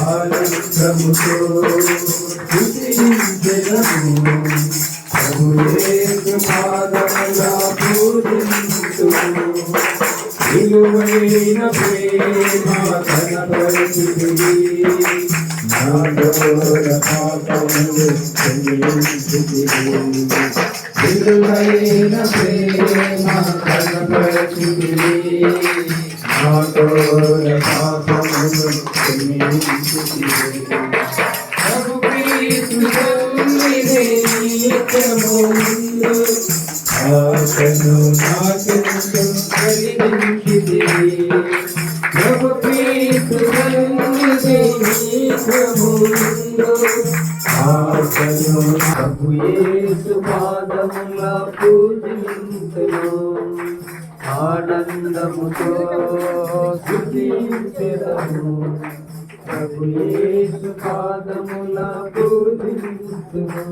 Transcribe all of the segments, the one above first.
ఆనందముతో స్తుతించెదము ప్రభుయేసు పాదముల పూజింతుము విలువైన ప్రేమ కనపరిచితివి నాలోన పాపములు క్షమించితివి విలువైన ప్రేమ కనపరిచితివి నాలోన పాపములు క్షమించితివి ప్రభు క్రీస్తు జన్మినే నిత్యముందు ఆశను నాకెంతో కలిగించితివి ప్రభు క్రీస్తు జన్మినే నిత్యముందు ఆశను ప్రభు యేసు పాదముల పూజింతును ఆనందముతో స్తుతించెదము ప్రభు యేసు పాదముల పూజింతును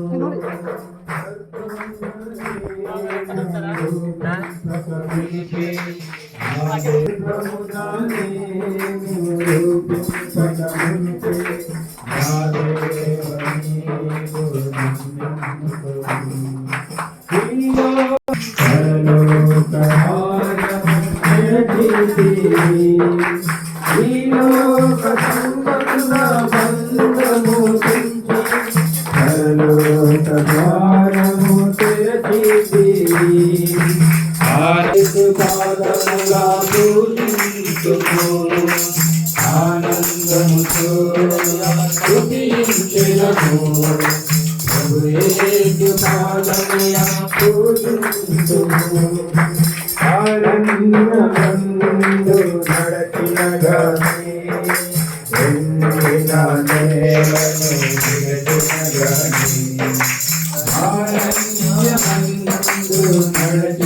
ఆనందముతో స్తుతించెదము ప్రభుయేసు పాదముల పూజింతుము ఆనందమందు నడచిన గాని ఎండిన నేలను విరచిన గాని ఆనందమందు నడచిన